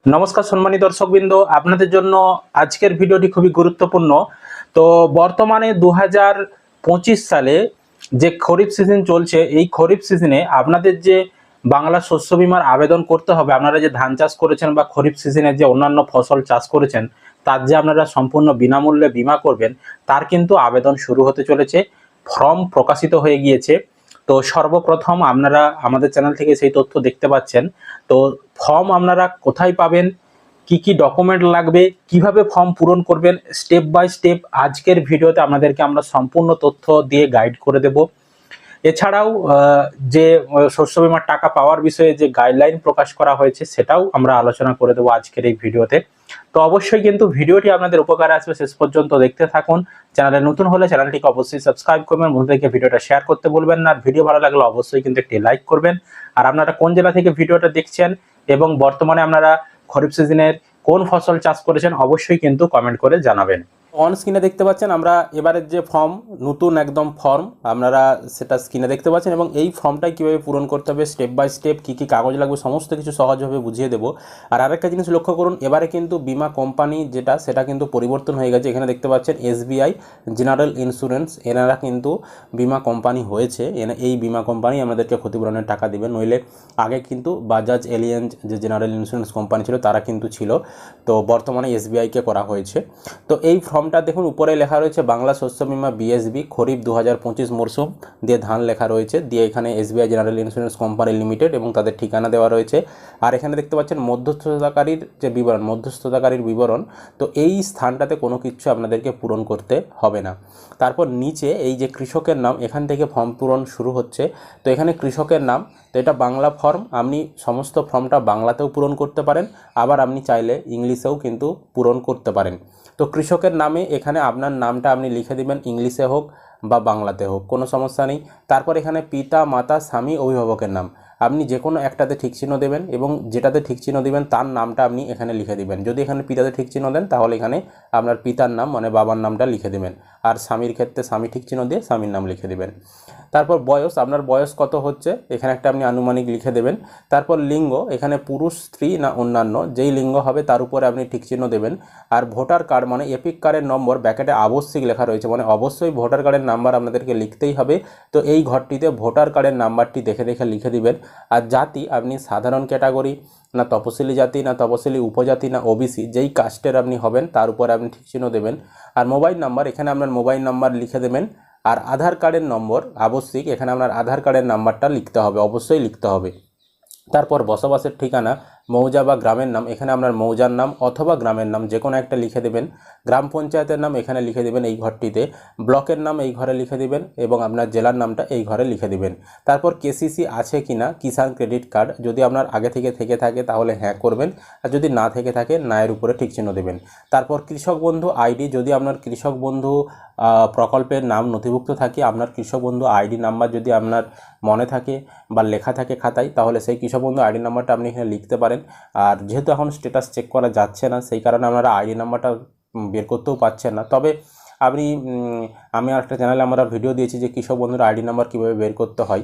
নমস্কার সম্মানিত দর্শকবৃন্দ, আপনাদের জন্য আজকের ভিডিওটি খুবই গুরুত্বপূর্ণ। তো বর্তমানে 2025 সালে যে খরিফ সিজন চলছে, এই খরিফ সিজনে আপনাদের যে বাংলা শস্য বীমার আবেদন করতে হবে, আপনারা যে ধান চাষ করেছেন বা খরিফ সিজনে যে অন্যান্য ফসল চাষ করেছেন, তার যে আপনারা সম্পূর্ণ বিনামূল্যে বীমা করবেন, তার কিন্তু আবেদন শুরু হতে চলেছে। ফর্ম প্রকাশিত হয়ে গিয়েছে। তো সর্বপ্রথম আপনারা আমাদের চ্যানেল থেকে সেই তথ্য দেখতে পাচ্ছেন। তো ফর্ম আপনারা কোথায় পাবেন, কি কি ডকুমেন্ট লাগবে, কিভাবে ফর্ম পূরণ করবেন, স্টেপ বাই স্টেপ আজকের ভিডিওতে আপনাদেরকে আমরা সম্পূর্ণ তথ্য দিয়ে গাইড করে দেব। এছাড়াও যে শস্য বীমার টাকা পাওয়ার বিষয়ে যে গাইডলাইন প্রকাশ করা হয়েছে, সেটাও আমরা আলোচনা করে দেবো আজকের এই ভিডিওতে। তো অবশ্যই কিন্তু ভিডিওটি আপনাদের উপকারে আসবে, শেষ পর্যন্ত দেখতে থাকুন। চ্যানেলে নতুন হলে চ্যানেলটিকে অবশ্যই সাবস্ক্রাইব করবেন, বন্ধুদেরকে ভিডিওটা শেয়ার করতে বলবেন না। আর ভিডিও ভালো লাগলে অবশ্যই কিন্তু একটি লাইক করবেন। আর আপনারা কোন জেলা থেকে ভিডিওটা দেখছেন এবং বর্তমানে আপনারা খরিফ সিজনের কোন ফসল চাষ করেছেন, অবশ্যই কিন্তু কমেন্ট করে জানাবেন। অন স্ক্রিনে দেখতে পাচ্ছেন আমরা এবারের যে ফর্ম, নতুন একদম ফর্ম আপনারা সেটা স্ক্রিনে দেখতে পাচ্ছেন, এবং এই ফর্মটাই কীভাবে পূরণ করতে হবে, স্টেপ বাই স্টেপ কী কী কাগজ লাগবে, সমস্ত কিছু সহজভাবে বুঝিয়ে দেবো। আর আরেকটা জিনিস লক্ষ্য করুন, এবারে কিন্তু বিমা কোম্পানি সেটা কিন্তু পরিবর্তন হয়ে গেছে। এখানে দেখতে পাচ্ছেন এসবিআই জেনারেল ইন্স্যুরেন্স, এনারা কিন্তু বিমা কোম্পানি হয়েছে। এই বিমা কোম্পানি আমাদেরকে ক্ষতিপূরণের টাকা দেবে। নইলে আগে কিন্তু বাজাজ এলিয়েন্স যে জেনারেল ইন্স্যুরেন্স কোম্পানি ছিল, তারা কিন্তু ছিল। তো বর্তমানে এসবিআইকে করা হয়েছে। তো এই ফর্মটা দেখুন, উপরে লেখা রয়েছে বাংলা শস্য বীমা বিএসবি খরিফ 2025 মরশুম দিয়ে ধান লেখা রয়েছে, দিয়ে এখানে SBI general insurance company limited এবং তাদের ঠিকানা দেওয়া রয়েছে। আর এখানে দেখতে পাচ্ছেন মধ্যস্থতাকারীর যে বিবরণ, মধ্যস্থতাকারীর বিবরণ। তো এই স্থানটাতে কোনো কিছু আপনাদেরকে পূরণ করতে হবে না। তারপর নিচে এই যে কৃষকের নাম, এখান থেকে ফর্ম পূরণ শুরু হচ্ছে। তো এখানে কৃষকের নাম, তো এটা বাংলা ফর্ম, আপনি সমস্ত ফর্মটা বাংলাতেও পূরণ করতে পারেন, আবার আপনি চাইলে ইংলিশেও কিন্তু পূরণ করতে পারেন। তো কৃষকের নামে এখানে আপনার নামটা আপনি লিখে দিবেন, ইংলিশে হোক বা বাংলাতে হোক, কোনো সমস্যা নেই। তারপর এখানে পিতা, মাতা, স্বামী, অভিভাবকের নাম আপনি যে কোনো একটাতে ঠিক চিহ্ন দেবেন, এবং যেটাতে ঠিক চিহ্ন দিবেন তার নামটা আপনি এখানে লিখে দিবেন। যদি এখানে পিতাতে ঠিক চিহ্ন দেন, তাহলে এখানে আপনার পিতার নাম মানে বাবার নামটা লিখে দেবেন। আর স্বামীর ক্ষেত্রে স্বামী ঠিক চিহ্ন দিয়ে স্বামীর নাম লিখে দেবেন। তারপর বয়স, আপনার বয়স কত হচ্ছে এখানে একটা আপনি আনুমানিক লিখে দেবেন। তারপর লিঙ্গ, এখানে পুরুষ, স্ত্রী না অন্যান্য, যেই লিঙ্গ হবে তার উপরে আপনি ঠিক চিহ্ন দেবেন। আর ভোটার কার্ড মানে এপিক কার্ডের নম্বর ব্যাকেটে আবশ্যিক লেখা রয়েছে, মানে অবশ্যই ভোটার কার্ডের নাম্বার আপনাদেরকে লিখতেই হবে। তো এই ঘরটিতে ভোটার কার্ডের নাম্বারটি দেখে দেখে লিখে দিবেন। আর জাতি, আপনি সাধারণ ক্যাটাগরি না তপশিলি জাতি না তপশিলি উপজাতি না ওবিসি, যেই কাস্টের আপনি হবেন তার উপরে আপনি ঠিক চিহ্ন দেবেন। আর মোবাইল নাম্বার, এখানে আপনার মোবাইল নাম্বার লিখে দেবেন। আর আধার কার্ডের নম্বর আবশ্যিক, এখানে আপনার আধার কার্ডের নাম্বারটা লিখতে হবে, অবশ্যই লিখতে হবে। তারপর বসবাসের ঠিকানা, মৌজা বা গ্রামের নাম, এখানে আপনার মৌজার নাম অথবা গ্রামের নাম যে কোনো একটা লিখে দেবেন। গ্রাম পঞ্চায়েতের নাম এখানে লিখে দেবেন এই ঘরটিতে। ব্লকের নাম এই ঘরে লিখে দেবেন, এবং আপনার জেলার নামটা এই ঘরে লিখে দেবেন। তারপর কেসিসি আছে কি না, কিষাণ ক্রেডিট কার্ড, যদি আপনার আগে থেকে থাকে তাহলে হ্যাঁ করবেন, আর যদি না থেকে থাকে না এর উপরে ঠিক চিহ্ন দেবেন। তারপর কৃষক বন্ধু আইডি, যদি আপনার কৃষক বন্ধু প্রকল্পের নাম নথিভুক্ত থাকে, আপনার কৃষক বন্ধু আইডি নাম্বার যদি আপনার মনে থাকে বা লেখা থাকে খাতায়, তাহলে সেই কৃষক বন্ধু আইডি নাম্বারটা আপনি এখানে লিখতে পারেন। আর যেহেতু এখন স্ট্যাটাস চেক করা যাচ্ছে না, সেই কারণে আপনারা আইডি নাম্বারটা বের করতেও পারছেন না। তবে আপনি আমি একটা চ্যানেলে আমরা ভিডিও দিয়েছি যে কৃষক বন্ধুর আইডি নাম্বার কীভাবে বের করতে হয়,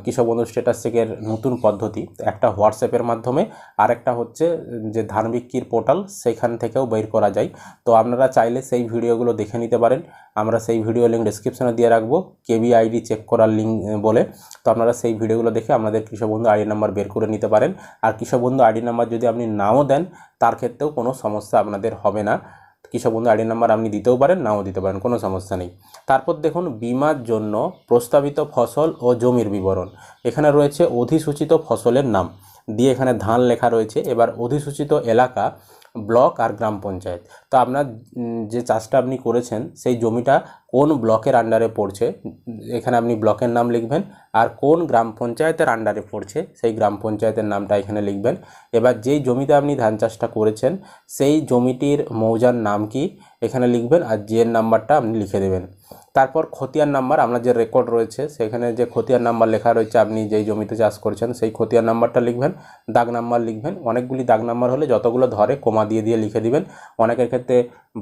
কৃষক বন্ধুর স্ট্যাটাস চেকের নতুন পদ্ধতি, একটা হোয়াটসঅ্যাপের মাধ্যমে, আর একটা হচ্ছে যে ধান বিক্রির পোর্টাল, সেখান থেকেও বের করা যায়। তো আপনারা চাইলে সেই ভিডিওগুলো দেখে নিতে পারেন, আমরা সেই ভিডিও লিঙ্ক ডিসক্রিপশনে দিয়ে রাখবো, কেবি আইডি চেক করার লিঙ্ক বলে। তো আপনারা সেই ভিডিওগুলো দেখে আপনাদের কৃষক বন্ধু আইডি নাম্বার বের করে নিতে পারেন। আর কৃষক বন্ধু আইডি নাম্বার যদি আপনি নাও দেন, তার ক্ষেত্রেও কোনো সমস্যা আপনাদের হবে না। কৃষক বন্ধু আইডি নাম্বার আপনি দিতেও পারেন, নাও দিতে পারেন, কোনো সমস্যা নেই। তারপর দেখুন বিমার জন্য প্রস্তাবিত ফসল ও জমির বিবরণ, এখানে রয়েছে অধিসূচিত ফসলের নাম দিয়ে এখানে ধান লেখা রয়েছে। এবার অধিসূচিত এলাকা, ব্লক আর গ্রাম পঞ্চায়েত। তো আপনার যে চাষটা আপনি করেছেন সেই জমিটা কোন ব্লকের আন্ডারে পড়ছে, এখানে আপনি ব্লকের নাম লিখবেন। আর কোন গ্রাম পঞ্চায়েতের আন্ডারে পড়ছে সেই গ্রাম পঞ্চায়েতের নামটা এখানে লিখবেন। এবার যেই জমিতে আপনি ধান চাষটা করেছেন সেই জমিটির মৌজার নাম কি এখানে লিখবেন, আর জিএর নাম্বারটা আপনি লিখে দেবেন। তারপর খতিয়ান নাম্বার, আপনার যে রেকর্ড রয়েছে সেখানে যে খতিয়ান নাম্বার লেখা রয়েছে, আপনি যেই জমিতে চাষ করছেন সেই খতিয়ান নাম্বারটা লিখবেন। দাগ নাম্বার লিখবেন, অনেকগুলি দাগ নাম্বার হলে যতগুলো ধরে কমা দিয়ে দিয়ে লিখে দিবেন। অনেকের ক্ষেত্রে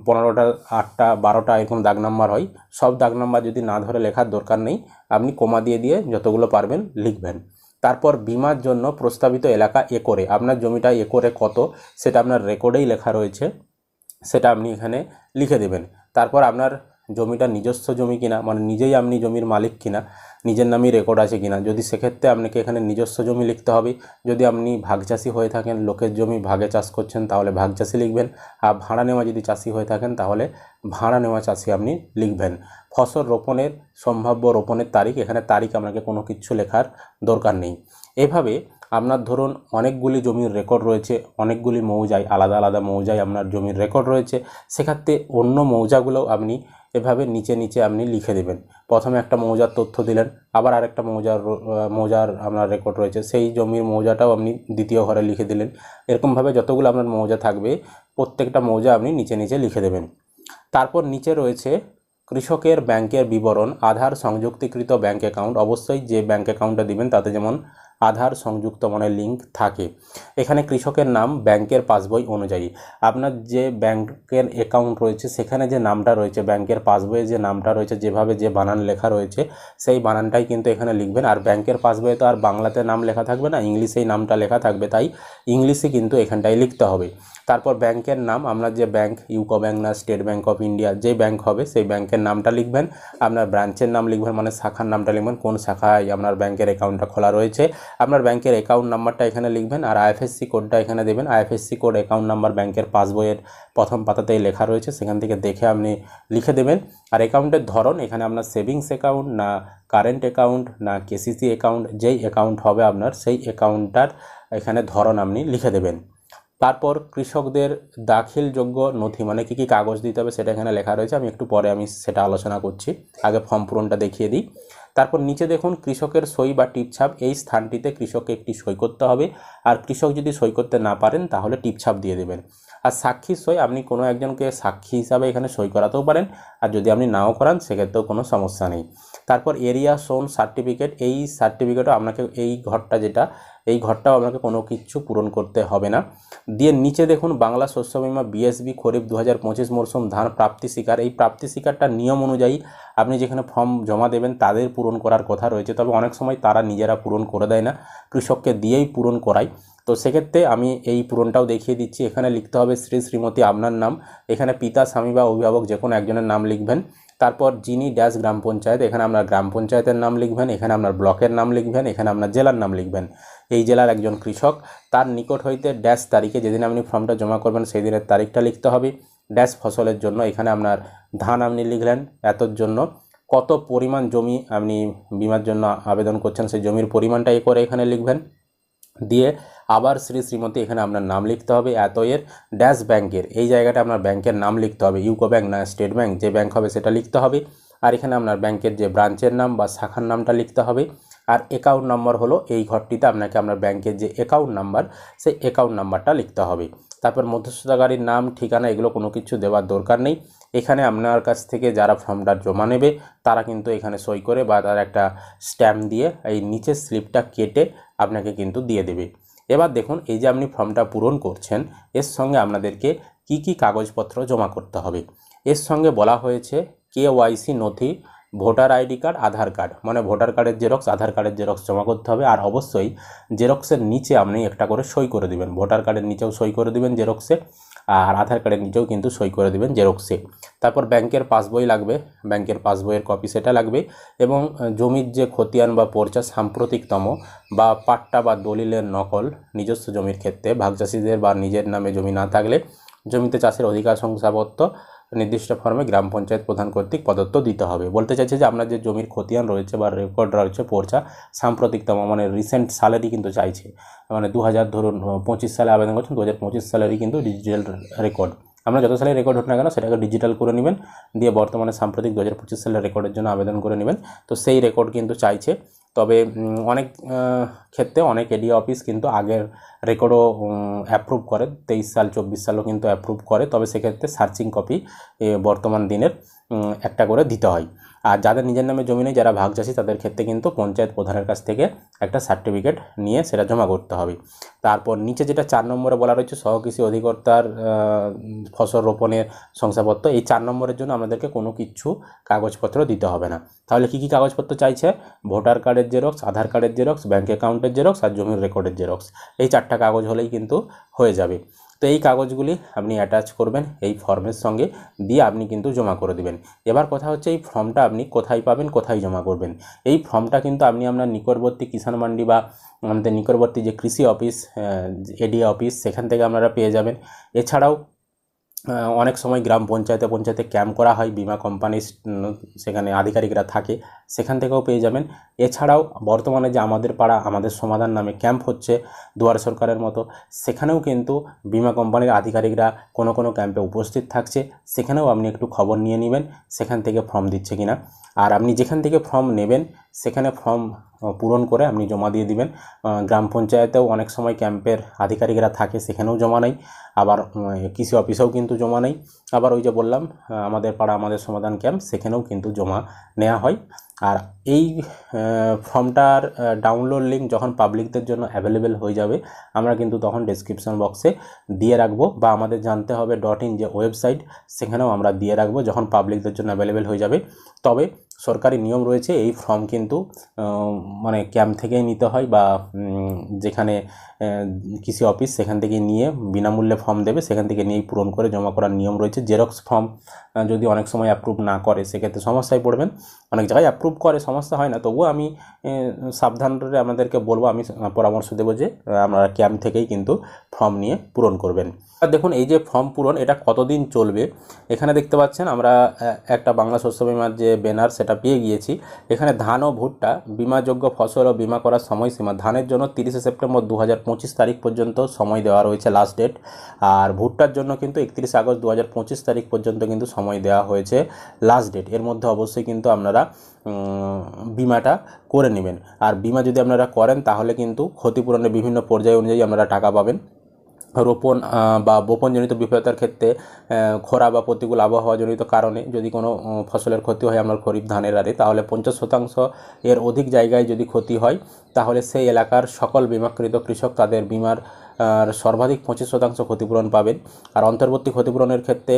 15টা 8টা 12টা এরকম দাগ নাম্বার হয়, সব দাগ নাম্বার যদি না ধরে লেখার দরকার নেই, আপনি কমা দিয়ে দিয়ে যতগুলো পারবেন লিখবেন। তারপর বিমার জন্য প্রস্তাবিত এলাকা একরে, আপনার জমিটা একরে কত সেটা আপনার রেকর্ডেই লেখা রয়েছে, সেটা আপনি এখানে লিখে দেবেন। তারপর আপনার জমিটা নিজস্ব জমি কিনা, মানে নিজেই আপনি জমির মালিক কিনা, নিজের নামেই রেকর্ড আছে কিনা, যদি সেক্ষেত্রে আপনাকে এখানে নিজস্ব জমি লিখতে হবে। যদি আপনি ভাগ চাষি হয়ে থাকেন, লোকের জমি ভাগে চাষ করছেন, তাহলে ভাগ চাষি লিখবেন। আর ভাড়া নেওয়া যদি চাষি হয়ে থাকেন তাহলে ভাড়া নেওয়া চাষি আপনি লিখবেন। ফসল রোপণের সম্ভাব্য রোপণের তারিখ, এখানে তারিখ আপনাকে কোনো কিছু লেখার দরকার নেই। এভাবে আপনার ধরুন অনেকগুলি জমির রেকর্ড রয়েছে, অনেকগুলি মৌজায়, আলাদা আলাদা মৌজায় আপনার জমির রেকর্ড রয়েছে, সেক্ষেত্রে অন্য মৌজাগুলোও আপনি এভাবে নিচে নিচে আপনি লিখে দেবেন। প্রথমে একটা মৌজার তথ্য দিলেন, আবার আরেকটা মৌজার আপনার রেকর্ড রয়েছে, সেই জমির মৌজাটাও আপনি দ্বিতীয় ঘরে লিখে দিলেন। এরকমভাবে যতগুলো আপনার মৌজা থাকবে প্রত্যেকটা মৌজা আপনি নিচে নিচে লিখে দেবেন। তারপর নিচে রয়েছে কৃষকের ব্যাংকের বিবরণ, আধার সংযুক্তিকৃত ব্যাংক অ্যাকাউন্ট। অবশ্যই যে ব্যাংক অ্যাকাউন্টটা দিবেন তাতে যেমন আধার সংযুক্ত মানে লিঙ্ক থাকে। এখানে কৃষকের নাম ব্যাংকের পাসবই অনুযায়ী, আপনার যে ব্যাংকের অ্যাকাউন্ট রয়েছে সেখানে যে নামটা রয়েছে, ব্যাংকের পাসবইয়ে যে নামটা রয়েছে, যেভাবে যে বানান লেখা রয়েছে সেই বানানটাই কিন্তু এখানে লিখবেন। আর ব্যাংকের পাসবইয়ে তো আর বাংলাতে নাম লেখা থাকবে না, ইংলিশেই নামটা লেখা থাকবে, তাই ইংলিশে কিন্তু এখানটাই লিখতে হবে। তারপর ব্যাংকের নাম, আপনার যে ব্যাংক, ইউকো ব্যাংক না স্টেট ব্যাংক অফ ইন্ডিয়া, যে ব্যাংক হবে সেই ব্যাংকের নামটা লিখবেন। আপনার ব্রাঞ্চের নাম লিখবেন, মানে শাখার নামটা লিখবেন, কোন শাখায় আপনার ব্যাংকের অ্যাকাউন্টটা খোলা রয়েছে। আপনার ব্যাংকের অ্যাকাউন্ট নাম্বারটা এখানে লিখবেন, আর আইএফএসসি কোডটা এখানে দেবেন। আইএফএসসি কোড অ্যাকাউন্ট নাম্বার ব্যাংকের পাসবইয়ের প্রথম পাতাতেই লেখা রয়েছে, সেখান থেকে দেখে আপনি লিখে দেবেন। আর অ্যাকাউন্টের ধরন, এখানে আপনার সেভিংস অ্যাকাউন্ট না কারেন্ট অ্যাকাউন্ট না কেসিসি অ্যাকাউন্ট, যেই অ্যাকাউন্ট হবে আপনার সেই অ্যাকাউন্টটার এখানে ধরন আপনি লিখে দেবেন। তারপর কৃষকদের দাখিলযোগ্য নথি, মানে কী কী কাগজ দিতে হবে সেটা এখানে লেখা রয়েছে, আমি একটু পরে সেটা আলোচনা করছি, আগে ফর্ম পূরণটা দেখিয়ে দিই। তারপর নিচে দেখুন কৃষকের সই বা টিপছাপ, এই স্থানটিতে কৃষককে একটি সই করতে হবে। আর কৃষক যদি সই করতে না পারেন তাহলে টিপছাপ দিয়ে দেবেন। আর সাক্ষী সই, আপনি কোনো একজনকে সাক্ষী হিসাবে এখানে সই করাতেও পারেন, আর যদি আপনি নাও করান সেক্ষেত্রেও কোনো সমস্যা নেই। তারপর এরিয়া শোন সার্টিফিকেট, এই সার্টিফিকেটও আপনাকে, এই ঘরটাও আপনাকে কোনো কিছু পূরণ করতে হবে না। দিয়ে নিচে দেখুন বাংলা শস্য বিমা বিএসবি খরিফ 2025 মরশুম ধান প্রাপ্তি স্বীকার, এই প্রাপ্তি স্বীকারটার নিয়ম অনুযায়ী আপনি যেখানে ফর্ম জমা দেবেন তাদের পূরণ করার কথা রয়েছে, তবে অনেক সময় তারা নিজেরা পূরণ করে দেয় না, কৃষককে দিয়েই পূরণ করায়। তো সেক্ষেত্রে আমি এই পূরণটাও দেখিয়ে দিচ্ছি। এখানে লিখতে হবে শ্রী শ্রীমতী আপনার নাম, এখানে পিতা স্বামী বা অভিভাবক যে কোনো একজনের নাম লিখবেন। তারপর যিনি ড্যাশ গ্রাম পঞ্চায়েত, এখানে আপনার গ্রাম পঞ্চায়েতের নাম লিখবেন, এখানে আপনার ব্লকের নাম লিখবেন, এখানে আপনার জেলার নাম লিখবেন। এই জেলার একজন কৃষক, তার নিকট হইতে ড্যাশ তারিখে, যেদিন আপনি ফর্মটা জমা করবেন সেই দিনের তারিখটা লিখতে হবে। ড্যাশ ফসলের জন্য, এখানে আপনার ধান আপনি লিখলেন, এতর জন্য কত পরিমাণ জমি আপনি বিমার জন্য আবেদন করছেন সেই জমির পরিমাণটা করে এখানে লিখবেন। দিয়ে আবার শ্রী শ্রীমতী, এখানে আপনার নাম লিখতে হবে। এত এর ড্যাশ ব্যাংকের, এই জায়গাটা আপনার ব্যাংকের নাম লিখতে হবে, ইউকো ব্যাংক না স্টেট ব্যাংক, যে ব্যাংক হবে সেটা লিখতে হবে। আর এখানে আপনার ব্যাংকের যে ব্রাঞ্চের নাম বা শাখার নামটা লিখতে হবে। আর অ্যাকাউন্ট নাম্বার হলো এই ঘরটিতে আপনাকে আপনার ব্যাংকের যে অ্যাকাউন্ট নাম্বার সেই অ্যাকাউন্ট নাম্বারটা লিখতে হবে। তারপর মধ্যস্থতাকারীর নাম ঠিকানা এগুলো কোনো কিছু দেওয়ার দরকার নেই। এখানে আপনার কাছ থেকে যারা ফর্মটা জমা নেবে তারা কিন্তু এখানে সই করে বা তার একটা স্ট্যাম্প দিয়ে এই নিচের স্লিপটা কেটে আপনাকে কিন্তু দিয়ে দেবে। এবার দেখুন এই যে আপনি ফর্মটা পূরণ করছেন এর সঙ্গে আপনাদেরকে কি কি কাগজপত্র জমা করতে হবে। এর সঙ্গে বলা হয়েছে কেওয়াইসি নথি, ভোটার আইডি কার্ড, আধার কার্ড, মানে ভোটার কার্ডের জেরক্স, আধার কার্ডের জেরক্স জমা করতে হবে। আর অবশ্যই জেরক্সের নিচে আপনি একটা করে সই করে দিবেন, ভোটার কার্ডের নিচেও সই করে দিবেন জেরক্সে, আর আধার কার্ডের নিচেও কিন্তু সই করে দিবেন জেরক্সে। তারপর ব্যাংকের পাসবই লাগবে, ব্যাংকের পাসবইয়ের কপি সেটা লাগবে। এবং জমির যে খতিয়ান বা পর্চা সাম্প্রতিকতম বা পাট্টা বা দলিলের নকল, নিজস্ব জমির ক্ষেত্রে ভাগচাষীদের বা নিজের নামে জমি না থাকলে জমিতে চাষের অধিকার শংসাপত্র নির্দিষ্ট ফর্মে গ্রাম পঞ্চায়েত প্রধান কর্তৃক প্রদত্ত দিতে হবে। বলতে চাইছে যে আপনার যে জমির খতিয়ান রয়েছে বা রেকর্ড রয়েছে পর্চা সাম্প্রতিকতম, মানে রিসেন্ট সালেরই কিন্তু চাইছে, মানে 2025 সালে আবেদন করছেন, 2025 সালেরই কিন্তু ডিজিটাল রেকর্ড। আমরা যত সালে রেকর্ড হোক না কেন সেটাকে ডিজিটাল করে নেবেন, দিয়ে বর্তমানে সাম্প্রতিক 2025 সালের রেকর্ডের জন্য আবেদন করে নেবেন। তো সেই রেকর্ড কিন্তু চাইছে। তবে অনেক ক্ষেত্রে অনেক এডিও অফিস কিন্তু আগের রেকর্ডও অ্যাপ্রুভ করে, 23 সাল 24 সালও কিন্তু অ্যাপ্রুভ করে, তবে সেক্ষেত্রে সার্চিং কপি বর্তমান দিনের একটা করে দিতে হয়। আর যাদের নিজের নামে জমি নেই, যারা ভাগ চাষি, তাদের ক্ষেত্রে কিন্তু পঞ্চায়েত প্রধানের কাছ থেকে একটা সার্টিফিকেট নিয়ে সেটা জমা করতে হবে। তারপর নিচে যেটা 4 নম্বরে বলা রয়েছে সহকৃষি অধিকর্তার ফসল রোপণের শংসাপত্র, এই 4 নম্বরের জন্য আমাদেরকে কোনো কিছু কাগজপত্র দিতে হবে না। তাহলে কি কি কাগজপত্র চাইছে? ভোটার কার্ডের কার্ডের জেরক্স, আধার কার্ডের জেরক্স, ব্যাঙ্ক অ্যাকাউন্টের জেরক্স আর জমির রেকর্ডের জেরক্স। এই 4টা কাগজ হলেই কিন্তু হয়ে যাবে। তো এই কাগজগুলি আপনি অ্যাটাচ করবেন এই ফর্মের সঙ্গে, দিয়ে আপনি কিন্তু জমা করে দেবেন। এবার কথা হচ্ছে এই ফর্মটা আপনি কোথায় পাবেন, কোথায় জমা করবেন। এই ফর্মটা কিন্তু আপনি আপনার নিকটবর্তী কিষাণ মান্ডি বা আমাদের নিকটবর্তী যে কৃষি অফিস, এডিএ অফিস, সেখান থেকে আপনারা পেয়ে যাবেন। এছাড়াও অনেক সময় গ্রাম পঞ্চায়েতে ক্যাম্প করা হয়, বিমা কোম্পানি সেখানে আধিকারিকরা থাকে, সেখান থেকেও পেয়ে যাবেন। এছাড়াও বর্তমানে যে আমাদের পাড়া আমাদের সমাধান নামে ক্যাম্প হচ্ছে দুয়ারে সরকারের মতো, সেখানেও কিন্তু বিমা কোম্পানির আধিকারিকরা কোনো ক্যাম্পে উপস্থিত থাকছে, সেখানেও আপনি একটু খবর নিয়ে নেবেন সেখান থেকে ফর্ম দিচ্ছে কিনা। আর আপনি যেখান থেকে ফর্ম নেবেন সেখানে ফর্ম পূরণ করে আপনি জমা দিয়ে দিবেন। গ্রাম পঞ্চায়েতেও অনেক সময় ক্যাম্পের আধিকারিকরা থাকে, সেখানেও জমা নেই। আবার কৃষি অফিসেও কিন্তু জমা নেই। আবার ওই যে বললাম আমাদের পাড়া আমাদের সমাধান ক্যাম্প, সেখানেও কিন্তু জমা নেওয়া হয়। আর এই ফর্মটার ডাউনলোড লিঙ্ক যখন পাবলিকদের জন্য অ্যাভেলেবেল হয়ে যাবে, আমরা কিন্তু তখন ডেসক্রিপশন বক্সে দিয়ে রাখবো, বা আমাদের জানতে হবে .in যে ওয়েবসাইট, সেখানেও আমরা দিয়ে রাখবো যখন পাবলিকদের জন্য অ্যাভেলেবেল হয়ে যাবে। তবে সরকারি নিয়ম রয়েছে, এই ফর্ম কিন্তু মানে ক্যাম্প থেকেই নিতে হয়, বা যেখানে কৃষি অফিস সেখান থেকে নিয়ে বিনামূল্যে ফর্ম দেবে, সেখান থেকে নিয়েই পূরণ করে জমা করার নিয়ম রয়েছে। জেরক্স ফর্ম যদি অনেক সময় অ্যাপ্রুভ না করে সেক্ষেত্রে সমস্যায় পড়বেন। অনেক জায়গায় অ্যাপ্রুভ করে, সমস্যা হয় না, তবুও আমি সাবধানে আমাদেরকে বলবো, আমি পরামর্শ দেবো যে আপনারা ক্যাম্প থেকেই কিন্তু ফর্ম নিয়ে পূরণ করবেন। আর দেখুন এই যে ফর্ম পূরণ, এটা কতদিন চলবে, এখানে দেখতে পাচ্ছেন আমরা একটা বাংলা শস্য বিমার যে ব্যানার সেটা পেয়ে গিয়েছি। এখানে ধান ও ভুট্টা বিমাযোগ্য ফসল ও বিমা করার সময়সীমা, ধানের জন্য 30শে সেপ্টেম্বর 2025 তারিখ পর্যন্ত সময় দেওয়া রয়েছে লাস্ট ডেট। আর ভুট্টার জন্য কিন্তু 31 আগস্ট 2025 তারিখ পর্যন্ত কিন্তু সময় দেওয়া হয়েছে লাস্ট ডেট। এর মধ্যে অবশ্যই কিন্তু আপনারা বিমাটা করে নেবেন। আর বিমা যদি আপনারা করেন তাহলে কিন্তু ক্ষতিপূরণের বিভিন্ন পর্যায় অনুযায়ী আপনারা টাকা পাবেন। রোপণ বা বপনজনিত বিফলতার ক্ষেত্রে, খরা বা প্রতিকূল আবহাওয়াজনিত কারণে যদি কোনো ফসলের ক্ষতি হয় আপনার খরিফ ধানের আরে, তাহলে 50% এর অধিক জায়গায় যদি ক্ষতি হয়, তাহলে সেই এলাকার সকল বিমাকৃত কৃষক তাদের বিমার সর্বাধিক 25% ক্ষতিপূরণ পাবেন। আর অন্তর্বর্তী ক্ষতিপূরণের ক্ষেত্রে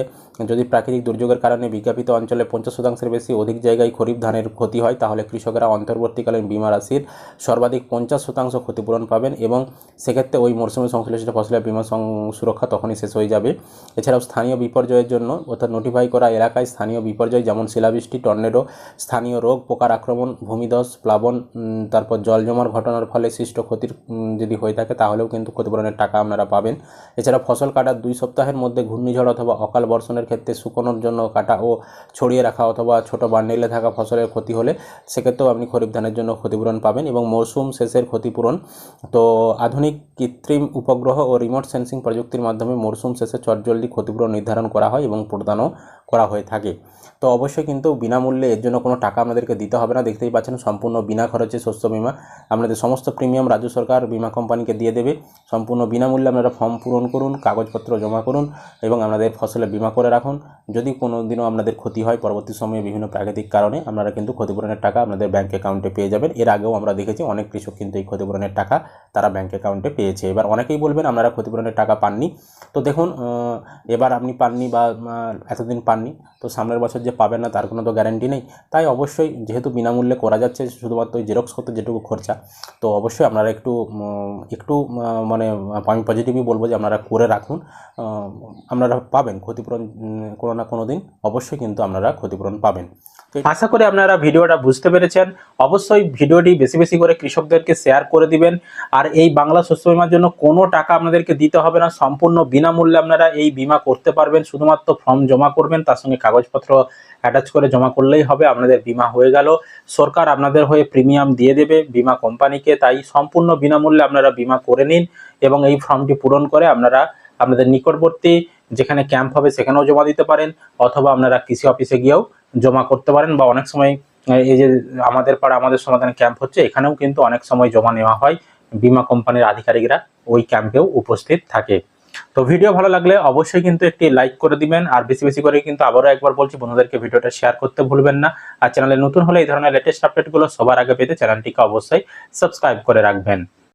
যদি প্রাকৃতিক দুর্যোগের কারণে বিজ্ঞাপিত অঞ্চলে 50%-এর বেশি অধিক জায়গায় খরিফ ধানের ক্ষতি হয়, তাহলে কৃষকেরা অন্তর্বর্তীকালীন বিমা রাশির সর্বাধিক 50% ক্ষতিপূরণ পাবেন, এবং সেক্ষেত্রে ওই মরশুমে সংশ্লিষ্ট ফসলের বিমা সুরক্ষা তখনই শেষ হয়ে যাবে। এছাড়াও স্থানীয় বিপর্যয়ের জন্য অর্থাৎ নোটিফাই করা এলাকায় স্থানীয় বিপর্যয় যেমন শিলাবৃষ্টি, টর্নেডো, স্থানীয় রোগ, পোকার আক্রমণ, ভূমিধস, প্লাবন, তারপর জল জমার ঘটনার ফলে সৃষ্ট ক্ষতির যদি হয়ে থাকে তাহলেও কিন্তু ক্ষতিপূরণের টাকা আপনারা পাবেন। এছাড়া ফসল কাটার 2 সপ্তাহের মধ্যে ঘূর্ণিঝড় অথবা অকাল বর্ষণের ক্ষেত্রে শুকনোর জন্য কাটা ও ছড়িয়ে রাখা অথবা ছোট বান্ডিলে থাকা ফসলের ক্ষতি হলে সেক্ষেত্রেও আপনি খরিফ ধানের জন্য ক্ষতিপূরণ পাবেন। এবং মৌসুম শেষের ক্ষতিপূরণ, তো আধুনিক কৃত্রিম উপগ্রহ ও রিমোট সেন্সিং প্রযুক্তির মাধ্যমে মরশুম শেষে চটজলদি ক্ষতিপূরণ নির্ধারণ করা হয় এবং প্রদানও করা হয়ে থাকে। তো অবশ্যই কিন্তু বিনামূল্যে, এর জন্য কোনো টাকা আপনাদেরকে দিতে হবে না। দেখতেই পাচ্ছেন সম্পূর্ণ বিনা খরচে শস্য বিমা, আপনাদের সমস্ত প্রিমিয়াম রাজ্য সরকার বিমা কোম্পানিকে দিয়ে দেবে। সম্পূর্ণ বিনামূল্যে আপনারা ফর্ম পূরণ করুন, কাগজপত্র জমা করুন এবং আপনাদের ফসলের বিমা করে রাখুন। যদি কোনো দিনও আপনাদের ক্ষতি হয় পরবর্তী সময়ে বিভিন্ন প্রাকৃতিক কারণে, আপনারা কিন্তু ক্ষতিপূরণের টাকা আপনাদের ব্যাঙ্ক অ্যাকাউন্টে পেয়ে যাবেন। এর আগেও আমরা দেখেছি অনেক কৃষক কিন্তু এই ক্ষতিপূরণের টাকা তারা ব্যাঙ্ক অ্যাকাউন্টে পেয়েছে। এবার অনেকেই বলবেন আপনারা ক্ষতিপূরণের টাকা পাননি। তো দেখুন, এবার আপনি পাননি বা এতদিন পাননি, তো সামনের বছর যে পাবেন না তার কোনো তো গ্যারান্টি নেই। তাই অবশ্যই যেহেতু বিনামূল্যে করা যাচ্ছে, শুধুমাত্র ওই জেরক্স করতে যেটুকু খরচা, তো অবশ্যই আপনারা একটু মানে আমি পজিটিভই বলবো যে আপনারা করে রাখুন। আপনারা পাবেন ক্ষতিপূরণ, কোনো না কোনো দিন অবশ্যই কিন্তু আপনারা ক্ষতিপূরণ পাবেন। আশা করি আপনারা ভিডিওটা বুঝতে পেরেছেন। অবশ্যই ভিডিওটি বেশি বেশি করে কৃষকদেরকে শেয়ার করে দিবেন। আর এই বাংলা শস্য বিমার জন্য কোনো টাকা আপনাদেরকে দিতে হবে না, সম্পূর্ণ বিনামূল্যে আপনারা এই বিমা করতে পারবেন। শুধুমাত্র ফর্ম জমা করবেন, তার সঙ্গে কাগজপত্র অ্যাটাচ করে জমা করলেই হবে, আপনাদের বিমা হয়ে গেল। সরকার আপনাদের হয়ে প্রিমিয়াম দিয়ে দেবে বিমা কোম্পানিকে। তাই সম্পূর্ণ বিনামূল্যে আপনারা বিমা করে নিন এবং এই ফর্মটি পূরণ করে আপনারা আপনাদের নিকটবর্তী যেখানে ক্যাম্প হবে সেখানেও জমা দিতে পারেন, অথবা আপনারা কৃষি অফিসে গিয়েও জমা করতে পারেন। বা অনেক সময় এই যে আমাদের পাড়া আমাদের সমাধান ক্যাম্প হচ্ছে, এখানেও কিন্তু অনেক সময় জমা নেওয়া হয়, বিমা কোম্পানির আধিকারিকরা ওই ক্যাম্পেও উপস্থিত থাকে। তো ভিডিও ভালো লাগলে অবশ্যই কিন্তু একটি লাইক করে দিবেন। আর বেশি বেশি করে কিন্তু আবারও একবার বলছি, বন্ধুদেরকে ভিডিওটা শেয়ার করতে ভুলবেন না। আর চ্যানেলে নতুন হলে এই ধরনের লেটেস্ট আপডেটগুলো সবার আগে পেতে চ্যানেলটিকে অবশ্যই সাবস্ক্রাইব করে রাখবেন।